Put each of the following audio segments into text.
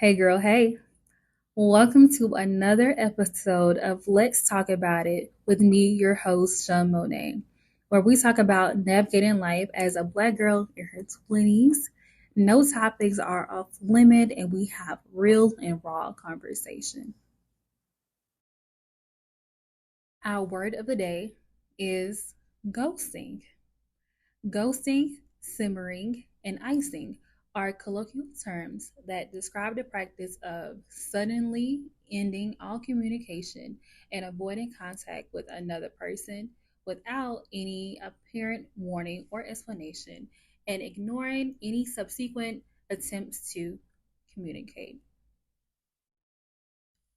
Hey girl, hey. Welcome to another episode of Let's Talk About It with me, your host, Sean Monet, where we talk about navigating life as a black girl in her 20s. No topics are off limit and we have real and raw conversation. Our word of the day is ghosting. Ghosting, simmering, and icing are colloquial terms that describe the practice of suddenly ending all communication and avoiding contact with another person without any apparent warning or explanation and ignoring any subsequent attempts to communicate.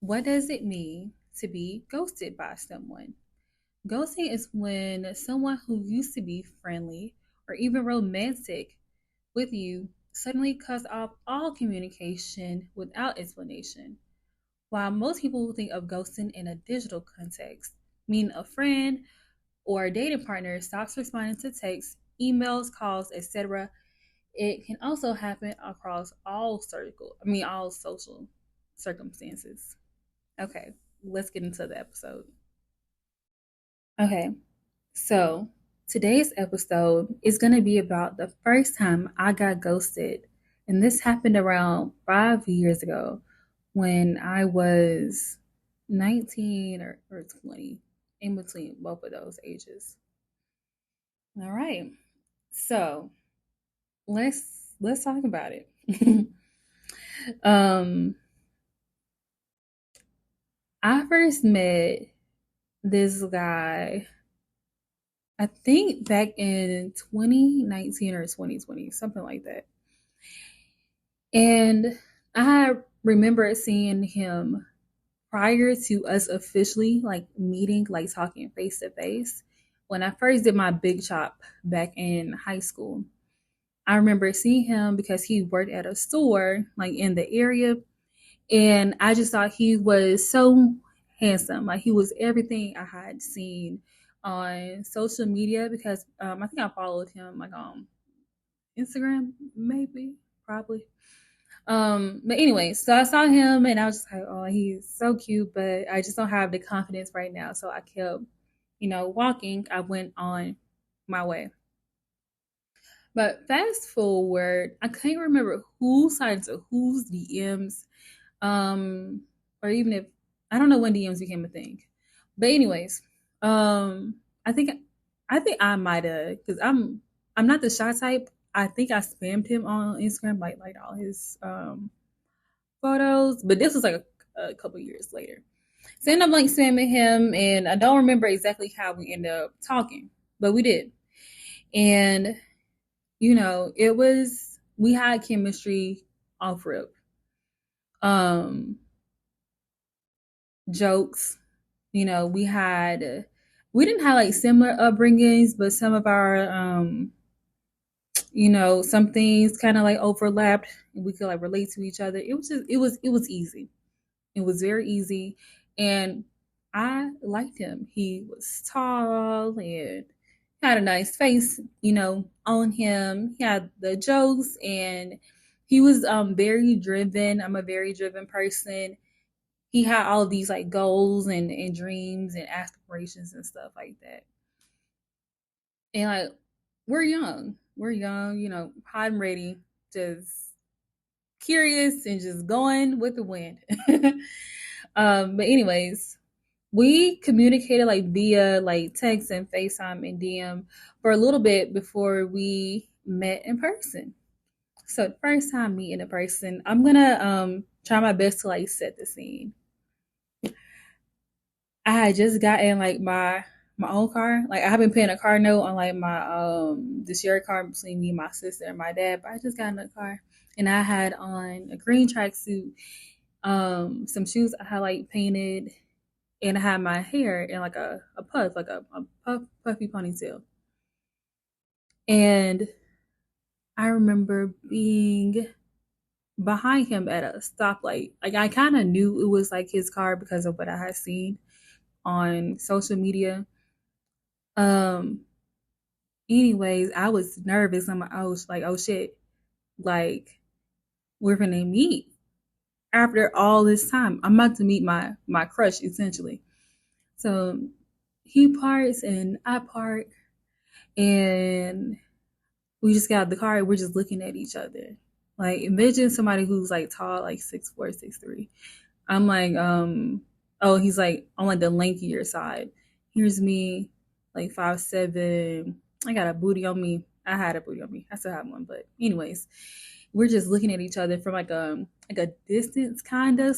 What does it mean to be ghosted by someone? Ghosting is when someone who used to be friendly or even romantic with you suddenly cuts off all communication without explanation. While most people think of ghosting in a digital context, meaning a friend or a dating partner stops responding to texts, emails, calls, etc., it can also happen across all social circumstances. Okay, let's get into the episode. Okay, so today's episode is going to be about the first time I got ghosted. And this happened around 5 years ago when I was 19 or 20, in between both of those ages. All right. So let's talk about it. um I first met this guy, I think back in 2019 or 2020, something like that. And I remember seeing him prior to us officially like meeting, like talking face to face. When I first did my big chop back in high school, I remember seeing him because he worked at a store like in the area. And I just thought he was so handsome. Like he was everything I had seen on social media because I think I followed him like on Instagram, maybe, probably. But anyway, so I saw him and I was just like, oh, he's so cute, but I just don't have the confidence right now. So I kept, walking. I went on my way. But fast forward, I can't remember who signed to whose DMs, um, or even if I don't know when DMs became a thing. But anyways, um, I think I think I might have because I'm not the shy type. I think I spammed him on Instagram, like all his photos, but this was like a couple years later. So I ended up like spamming him, and I don't remember exactly how we ended up talking, but we did. And it was we had chemistry off rip. Um, Jokes. We didn't have like similar upbringings, but some of our some things kind of like overlapped, and we could like relate to each other. It was easy. It was very easy. And I liked him. He was tall and had a nice face, on him. He had the jokes and he was very driven. I'm a very driven person. He had all of these like goals and dreams and aspirations and stuff like that. And like we're young. We're young, hot and ready, just curious and just going with the wind. But anyways, we communicated like via like text and FaceTime and DM for a little bit before we met in person. So the first time meeting in person, I'm gonna try my best to like set the scene. I had just gotten like my own car. Like I have been paying a car note on like my the shared car between me, my sister, and my dad. But I just got in the car and I had on a green tracksuit, some shoes I had like painted, and I had my hair in like a puff, like a puffy ponytail. And I remember being behind him at a stoplight. Like I kind of knew it was like his car because of what I had seen on social media. Um, Anyways, I was nervous. I'm like, oh shit, like we're gonna meet. after all this time. I'm about to meet my crush essentially. So he parks and I park, and we just got out of the car and we're just looking at each other. Like imagine somebody who's like tall, like 6'4", 6'3". I'm like, oh, he's like on like the lankier side. Here's me, like 5'7". I got a booty on me. I had a booty on me. I still have one, but anyways, we're just looking at each other from like a distance, kind of.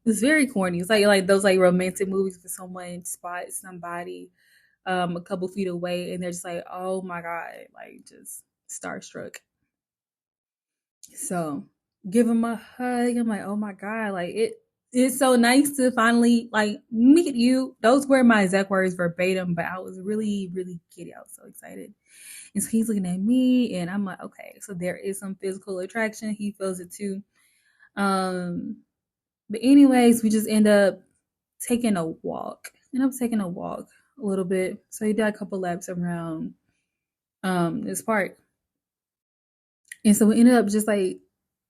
It's very corny. It's like those like romantic movies where someone spots somebody a couple feet away and they're just like, oh my god, like just starstruck. So give him a hug. I'm like, oh my god, like it's so nice to finally like meet you. Those were my exact words verbatim, but I was really, really giddy. I was so excited. And so he's looking at me and I'm like, okay, so there is some physical attraction. He feels it too. Um, but anyways, we just end up taking a walk. End up taking a walk a little bit. So he did a couple laps around this park. And so we ended up just like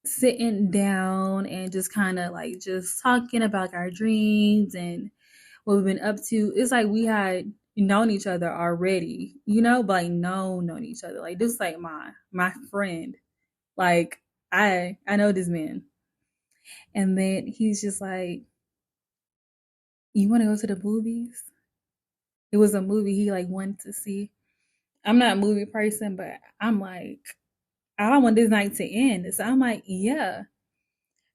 sitting down and just kind of like just talking about like, our dreams and what we've been up to. It's like we had known each other already, you know, but like known each other. Like this is like my friend. Like I know this man. And then he's just like, you want to go to the movies? It was a movie he like wanted to see. I'm not a movie person, but I'm like, I don't want this night to end. So I'm like, yeah.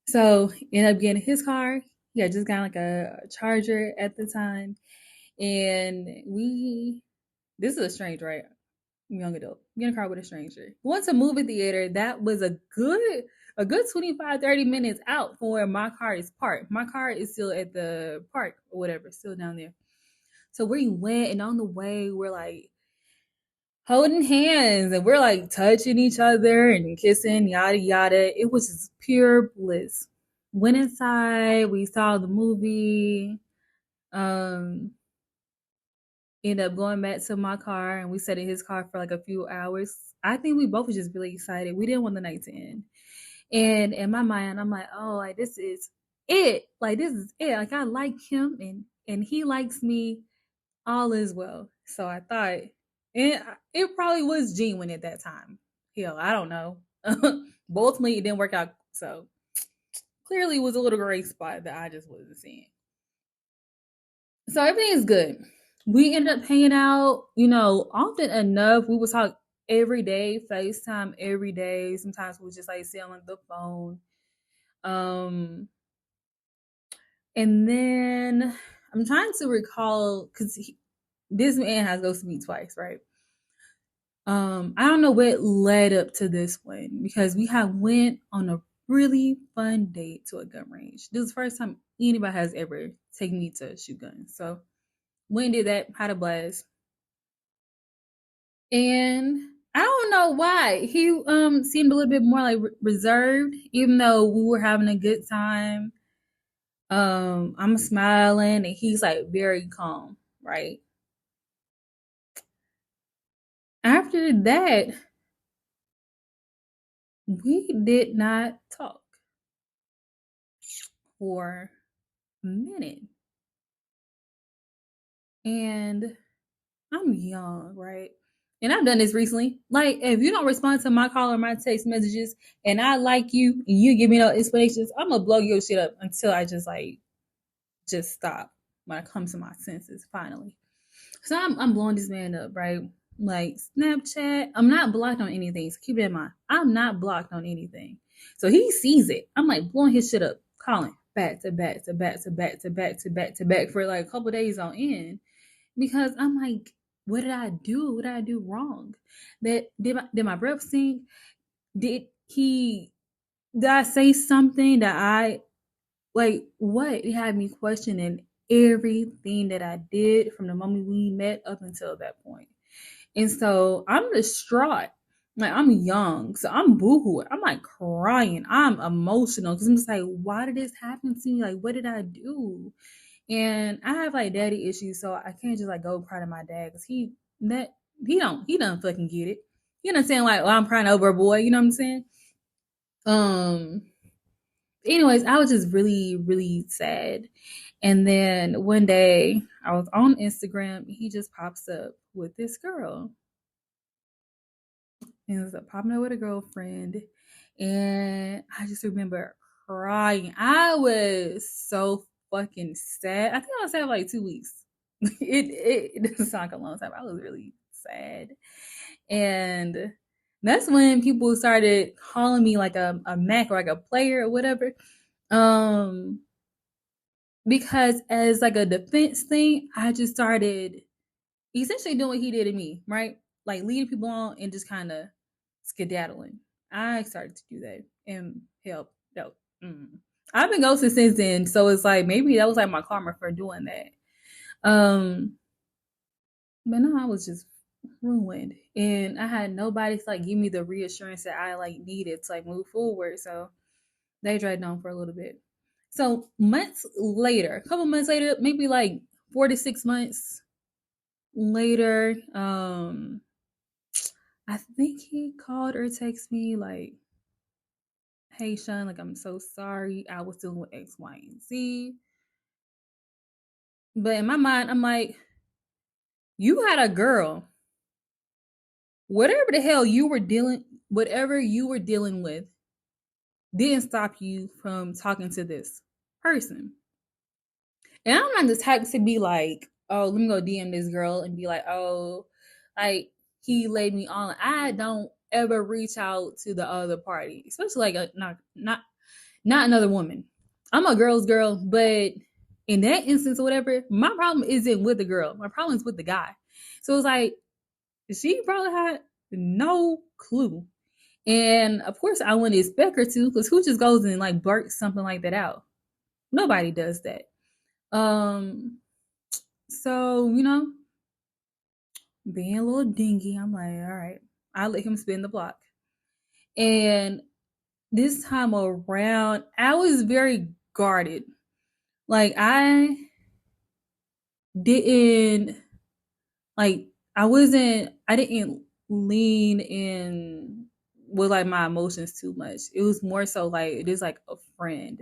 So ended up getting his car. He had just got like a charger at the time. And this is a stranger, right? Young adult. Get in a car with a stranger. Went to movie theater. That was a good 25, 30 minutes out from where my car is parked. My car is still at the park or whatever, still down there. So we went, and on the way, we're like holding hands and we're like touching each other and kissing, yada yada. It was just pure bliss. Went inside, we saw the movie, um, ended up going back to my car and we sat in his car for like a few hours. I think we both were just really excited. We didn't want the night to end. And in my mind, I'm like, oh, like this is it. Like this is it. Like I like him and he likes me. All is well. So I thought, and it probably was genuine at that time. Hell, I don't know. But ultimately, it didn't work out. So clearly, it was a little gray spot that I just wasn't seeing. So everything is good. We ended up hanging out, you know, often enough. We would talk every day, FaceTime every day. Sometimes we would just like sit on the phone. Um, and then I'm trying to recall because this man has ghosted me twice, right? I don't know what led up to this one because we had went on a really fun date to a gun range. This is the first time anybody has ever taken me to shoot guns. So went and did that, had a blast. And I don't know why. He seemed a little bit more like reserved, even though we were having a good time. I'm smiling and he's like very calm, right? After that, we did not talk for a minute. And I'm young, right? And I've done this recently. Like, if you don't respond to my call or my text messages and I like you and you give me no explanations, I'm gonna blow your shit up until I just stop when I come to my senses finally. So I'm blowing this man up, right? Like Snapchat. I'm not blocked on anything. So keep it in mind. I'm not blocked on anything. So he sees it. I'm like blowing his shit up, calling back to back to back to back to back to back to back for like a couple days on end. Because I'm like, what did I do? What did I do wrong? That did my breath stink? Did he did I say something that I like what? It had me questioning everything that I did from the moment we met up until that point. And so I'm distraught. Like I'm young, so I'm boohooing. I'm like crying. I'm emotional because I'm just like, why did this happen to me? Like, what did I do? And I have like daddy issues, so I can't just like go cry to my dad because he don't fucking get it. You know what I'm saying? Like, well, I'm crying over a boy. You know what I'm saying? Um, Anyways, I was just really, really sad. And then one day I was on Instagram, he just pops up with this girl. And it was popping up with a girlfriend. And I just remember crying. I was so fucking sad. I think I was sad for like 2 weeks. It doesn't sound like a long time. I was really sad. And that's when people started calling me like a Mac or like a player or whatever. Um, because as like a defense thing, I just started essentially doing what he did to me, right? Like leading people on and just kind of skedaddling. I started to do that and help. No, I've been ghosted since then, so it's like maybe that was like my karma for doing that. But no, I was just ruined, and I had nobody to like give me the reassurance that I like needed to like move forward. So they dragged on for a little bit. So months later, a couple months later, maybe like 4 to 6 months later, I think he called or texted me like, "Hey, Sean, like I'm so sorry. I was dealing with X, Y, and Z." But in my mind, I'm like, "You had a girl. Whatever the hell you were dealing, whatever you were dealing with, didn't stop you from talking to this person." And I'm not the type to be like, "Oh, let me go DM this girl and be like, oh, like he laid me on." I don't ever reach out to the other party, especially like not another woman. I'm a girl's girl, but in that instance or whatever, my problem isn't with the girl. My problem is with the guy. So it's like she probably had no clue. And of course I wouldn't expect her to, because who just goes and like blurts something like that out? Nobody does that. Um, so, being a little dingy, I'm like, all right, I'll let him spin the block. And this time around, I was very guarded. Like didn't like I didn't lean in with like my emotions too much. It was more so like it is like a friend.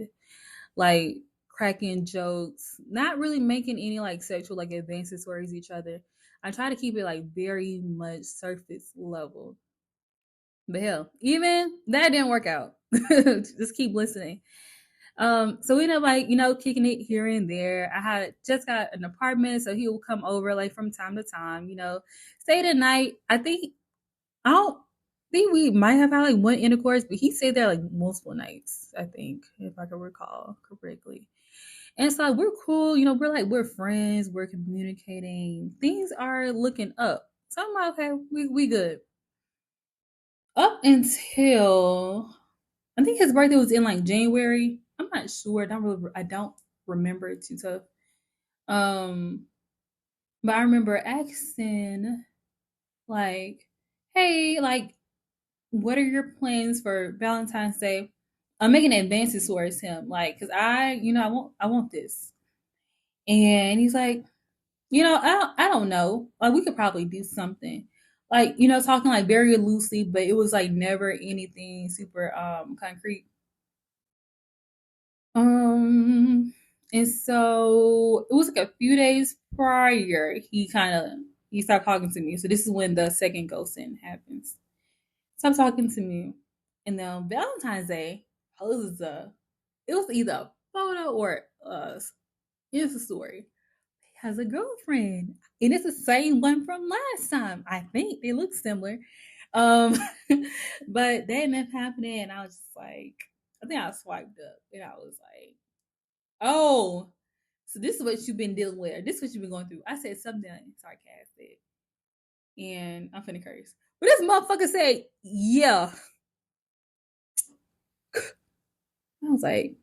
Like cracking jokes, not really making any like sexual like advances towards each other. I try to keep it like very much surface level. But hell, even that didn't work out. Just keep listening. So we end up like, kicking it here and there. I had just got an apartment, so he would come over like from time to time, stay the night. I don't think we might have had like one intercourse, but he stayed there like multiple nights, I think, if I can recall correctly. And it's like we're cool, we're friends, we're communicating, things are looking up. So I'm like, okay, we good. Up until I think his birthday was in like January. I'm not sure. I don't remember it too tough. Um, but I remember asking like, "Hey, like, what are your plans for Valentine's Day?" I'm making advances towards him, like, cause I want this. And he's like, I don't know. Like, we could probably do something. Like, talking like very loosely, but it was like never anything super concrete. Um, and so it was like a few days prior, he started talking to me. So this is when the second ghosting happens. Stop talking to me. And then Valentine's Day, it was either a photo or Insta story. He has a girlfriend. And it's the same one from last time. I think they look similar. Um, but that ended up happening, and I was just like, I think I swiped up, and I was like, "Oh, so this is what you've been dealing with. Or this is what you've been going through." I said something sarcastic, and I'm finna curse. But this motherfucker said, "Yeah." I was like,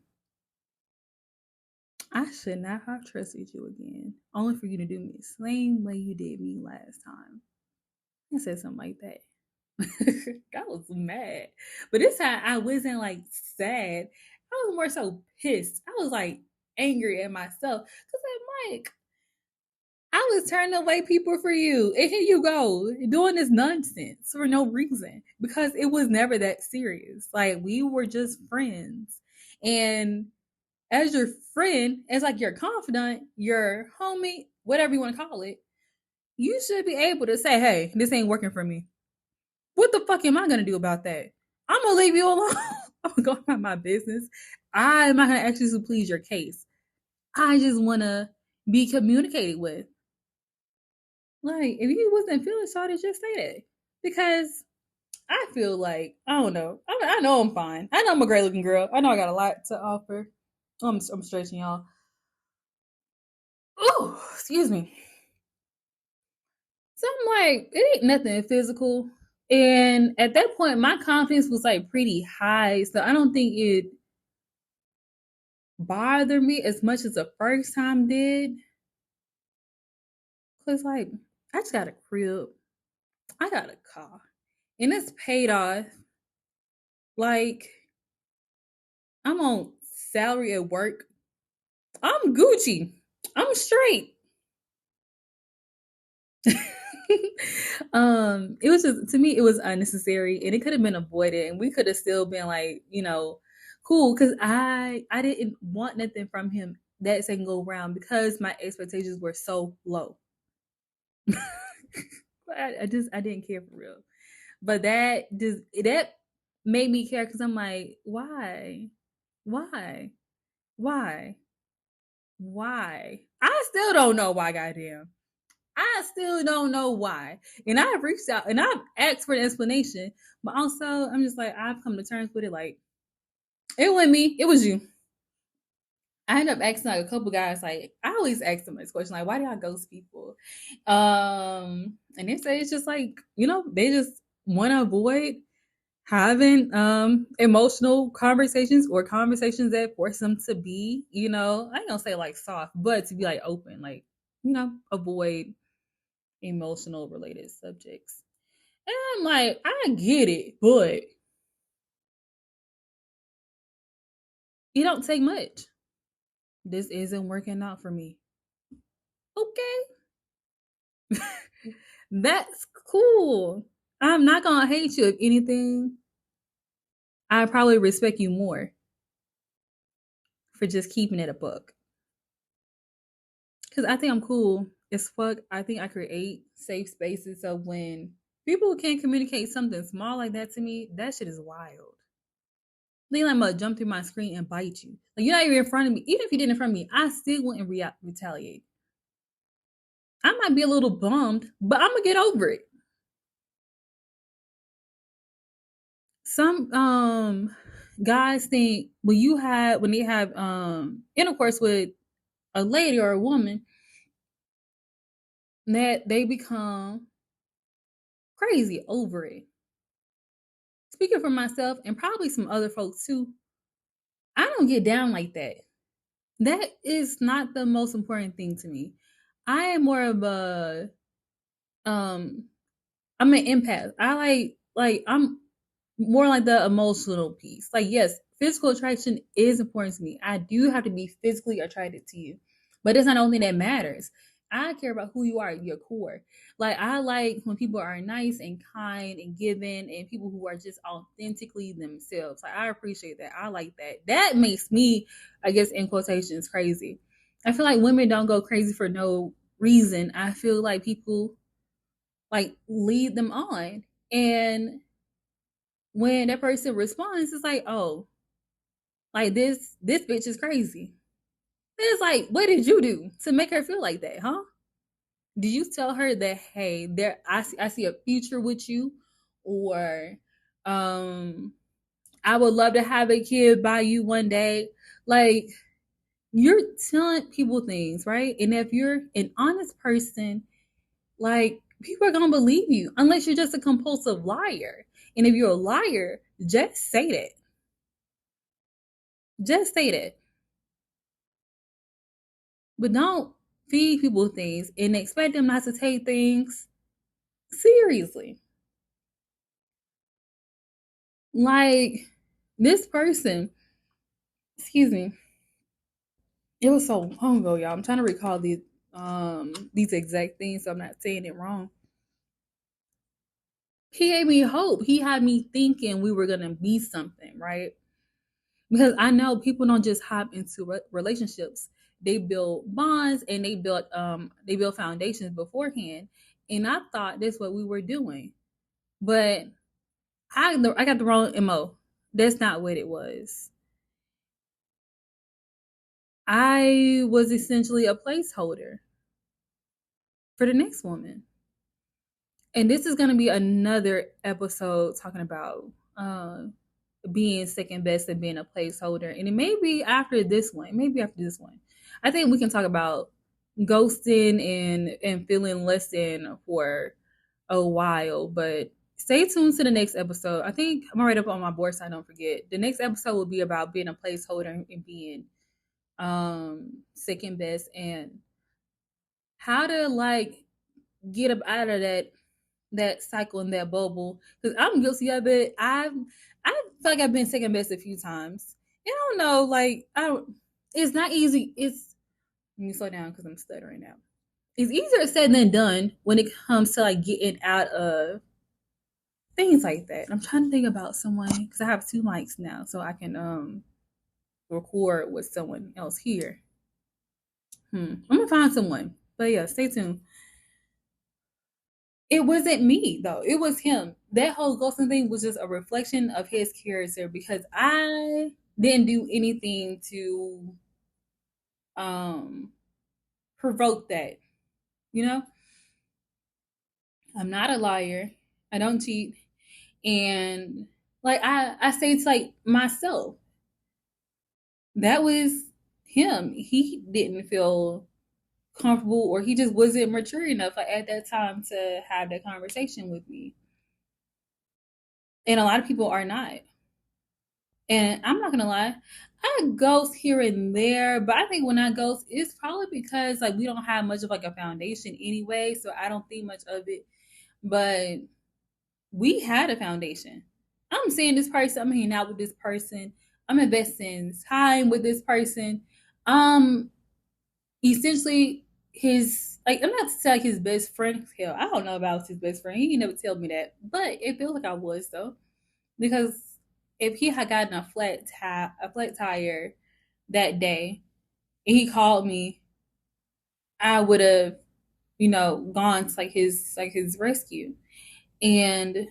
I should not have trusted you again, only for you to do me the same way you did me last time. I said something like that. I was mad. But this time I wasn't like sad. I was more so pissed. I was like angry at myself. Cause like, Mike, I was turning away people for you. And here you go, doing this nonsense for no reason. Because it was never that serious. Like we were just friends. And as your friend, as like your confidant, your homie, whatever you want to call it, you should be able to say, hey, this ain't working for me. What the fuck am I gonna do about that? I'm gonna leave you alone. I'm gonna go about my business. I'm not gonna ask you to please your case. I just wanna be communicated with. Like, if you wasn't feeling sorry, just say that. Because I feel like, I don't know. I know I'm fine. I know I'm a great looking girl. I know I got a lot to offer. I'm stretching y'all. Oh, excuse me. So I'm like, it ain't nothing physical. And at that point, my confidence was like pretty high. So I don't think it bothered me as much as the first time did. Cause like, I just got a crib. I got a car. And it's paid off. Like, I'm on salary at work. I'm Gucci. I'm straight. It was just, to me it was unnecessary and it could have been avoided and we could have still been like, cool, because I didn't want nothing from him that second go round because my expectations were so low. I didn't care for real. But that made me care because I'm like, why why why I still don't know why, goddamn. I still don't know why. And I've reached out and I've asked for an explanation, but also I'm just like, I've come to terms with it. Like, it wasn't me, it was you. I ended up asking like a couple guys, like, I always ask them this question, like, why do y'all ghost people? And they say it's just like, they just want to avoid having emotional conversations or conversations that force them to be, I ain't gonna say like soft, but to be like open, like, avoid emotional related subjects. And I'm like, I get it, but it don't take much. This isn't working out for me. Okay. That's cool. I'm not gonna hate you. If anything, I probably respect you more for just keeping it a book. Cause I think I'm cool as fuck. I think I create safe spaces so when people can't communicate something small like that to me, that shit is wild. Then I'm gonna jump through my screen and bite you. Like, you're not even in front of me. Even if you did in front of me, I still wouldn't retaliate. I might be a little bummed, but I'm gonna get over it. Some guys think when they have intercourse with a lady or a woman, that they become crazy over it. Speaking for myself and probably some other folks too, I don't get down like that. That is not the most important thing to me. I am more of a um I'm an empath. I'm more like the emotional piece. Like, yes, physical attraction is important to me. I do have to be physically attracted to you, but it's not the only thing that matters. I care about who you are at your core. Like, I like when people are nice and kind and giving and people who are just authentically themselves. Like, I appreciate that. I like that. That makes me, I guess, in quotations, crazy. I feel like women don't go crazy for no reason. I feel like people like lead them on. And when that person responds, it's like, oh, like this bitch is crazy. It's like, what did you do to make her feel like that, huh? Did you tell her that, hey, I see a future with you, or um I would love to have a kid by you one day? Like, you're telling people things, right? And if you're an honest person, like, people are gonna believe you unless you're just a compulsive liar. And if you're a liar, just say that. Just say that. But don't feed people things and expect them not to take things seriously. Like, this person, excuse me, it was so long ago, y'all. I'm trying to recall these exact things so I'm not saying it wrong. He gave me hope. He had me thinking we were gonna be something, right? because I know people don't just hop into relationships. They build bonds and they build foundations beforehand. And I thought that's what we were doing, but I got the wrong mo. That's not what it was. I was essentially a placeholder for the next woman. And this is going to be another episode talking about uh, being second best and being a placeholder. And it may be after this one. Maybe after this one. I think we can talk about ghosting and feeling less than for a while. But stay tuned to the next episode. I think I'm gonna write up on my board so I don't forget. The next episode will be about being a placeholder and being second best and how to like get up out of that cycle and that bubble. Because I'm guilty of it. I feel like I've been second best a few times. And I don't know, like I don't. It's not easy. It's let me slow down because I'm stuttering now. It's easier said than done when it comes to like getting out of things like that. I'm trying to think about someone because I have two mics now, so I can record with someone else here. I'm gonna find someone, but yeah, stay tuned. It wasn't me though. It was him. That whole ghosting thing was just a reflection of his character because I didn't do anything to um provoke that. You know, I'm not a liar. I don't cheat, and like I say it's like myself. That was him. He didn't feel comfortable, or he just wasn't mature enough like, at that time to have that conversation with me. And a lot of people are not. And I'm not gonna lie, I ghost here and there, but I think when I ghost, it's probably because like we don't have much of like a foundation anyway, so I don't think much of it. But we had a foundation. I'm seeing this person, I'm hanging out with this person, I'm investing time with this person. Um, essentially his like I'm not to say like his best friend. Hell, I don't know about his best friend. He never tell me that, but it feels like I was though because if he had gotten a flat tire that day and he called me, I would have, gone to like his rescue. And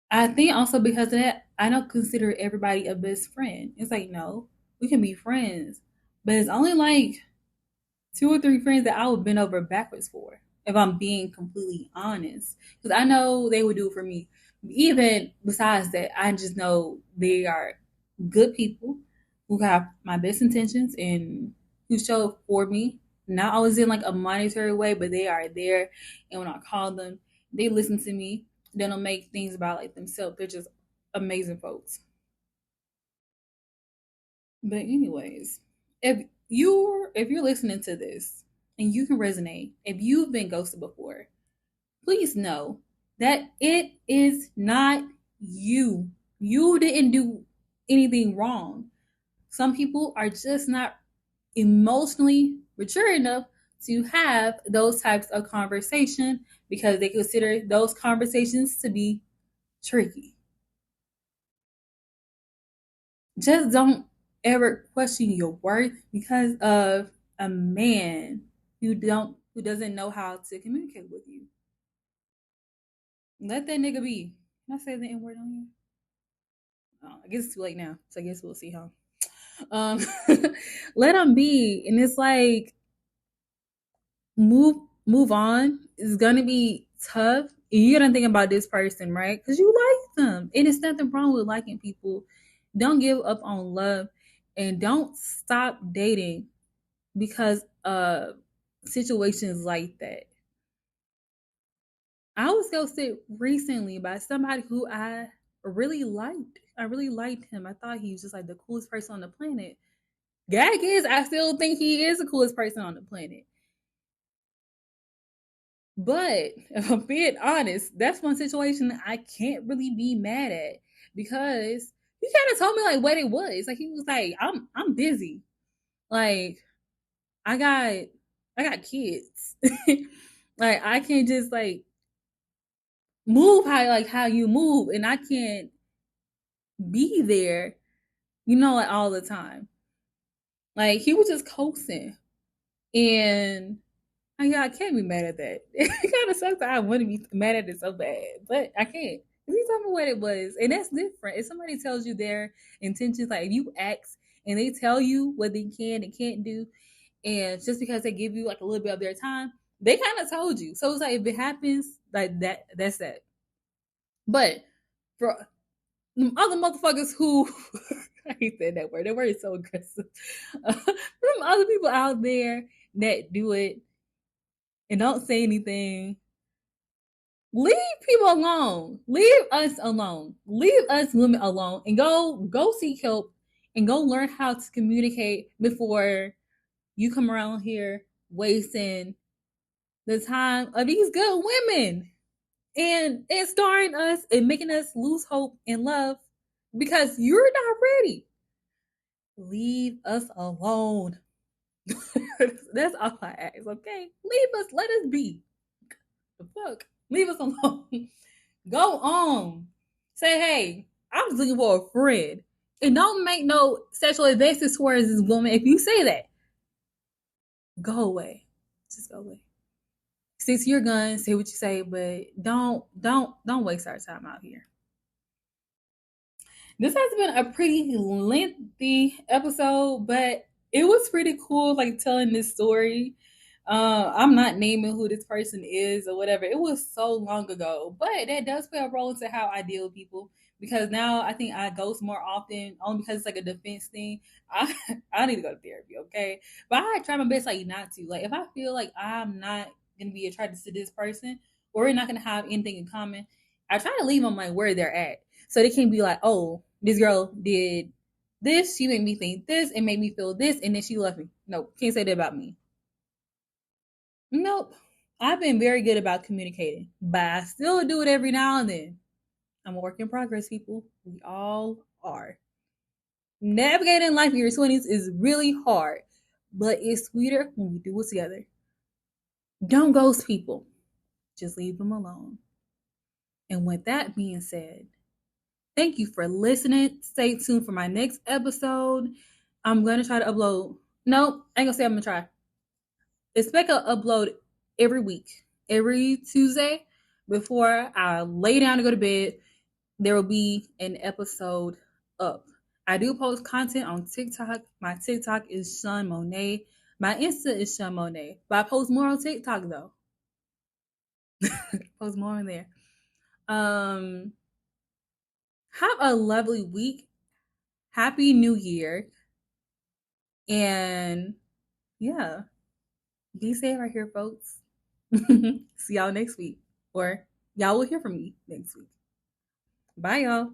I think also because of that, I don't consider everybody a best friend. It's like, no, we can be friends. But it's only like two or three friends that I would bend over backwards for, if I'm being completely honest. Because I know they would do it for me. Even besides that, I just know they are good people who have my best intentions and who show up for me. Not always in like a monetary way, but they are there. And when I call them, they listen to me. They don't make things about like themselves. They're just amazing folks. But anyways, if you're listening to this and you can resonate, if you've been ghosted before, please know that it is not you. You didn't do anything wrong. Some people are just not emotionally mature enough to have those types of conversation because they consider those conversations to be tricky. Just don't ever question your worth because of a man who doesn't know how to communicate with you. Let that nigga be. Can I say the N word on here? Oh, I guess it's too late now, so I guess we'll see how. Um, let him be, and it's like move move on. It's gonna be tough. And you're gonna think about this person, right? Because you like them, and it's nothing wrong with liking people. Don't give up on love, and don't stop dating because of situations like that. I was ghosted recently by somebody who I really liked. I really liked him. I thought he was just like the coolest person on the planet. Gag is, I still think he is the coolest person on the planet. But if I'm being honest, that's one situation that I can't really be mad at because he kind of told me like what it was. Like he was like, I'm busy. Like I got I got kids. Like I can't just like move how you move and I can't be there like all the time. Like he was just coasting. And I can't be mad at that. It kind of sucks that I want to be mad at it so bad, but I can't. He told me what it was, and that's different. If somebody tells you their intentions, like if you ask and they tell you what they can and can't do, and just because they give you like a little bit of their time, they kind of told you. So it's like if it happens like that, that's that. But for other motherfuckers who I hate saying that word. That word is so aggressive. From other people out there that do it and don't say anything, leave people alone. Leave us alone. Leave us women alone and go seek help and go learn how to communicate before you come around here wasting the time of these good women and starring us and making us lose hope and love because you're not ready. Leave us alone. That's all I ask, okay? Leave us, let us be. The fuck? Leave us alone. Go on. Say, hey, I was looking for a friend. And don't make no sexual advances towards this woman. If you say that, go away. Just go away. Stick to your guns, say what you say, but don't waste our time out here. This has been a pretty lengthy episode, but it was pretty cool, like telling this story. I'm not naming who this person is or whatever. It was so long ago, but that does play a role into how I deal with people because now I think I ghost more often, only because it's like a defense thing. I I need to go to therapy, okay? But I try my best like not to. Like if I feel like I'm not gonna be attracted to this person or we're not gonna have anything in common, I try to leave them like where they're at, so they can't be like, oh, this girl did this, she made me think this, and made me feel this, and then she left me. Nope, can't say that about me. Nope. I've been very good about communicating, but I still do it every now and then. I'm a work in progress, people. We all are. Navigating life in your 20s is really hard, but it's sweeter when we do it together. Don't ghost people, just leave them alone. And with that being said, thank you for listening. Stay tuned for my next episode. I'm going to try to upload. Nope, I ain't going to say I'm going to try. Expect an upload every week, every Tuesday before I lay down to go to bed. There will be an episode up. I do post content on TikTok. My TikTok is Sean Monet. My Insta is Sean Monet. But I post more on TikTok though. Post more on there. Um, have a lovely week. Happy New Year. And yeah, be safe right here, folks. See y'all next week. Or y'all will hear from me next week. Bye, y'all.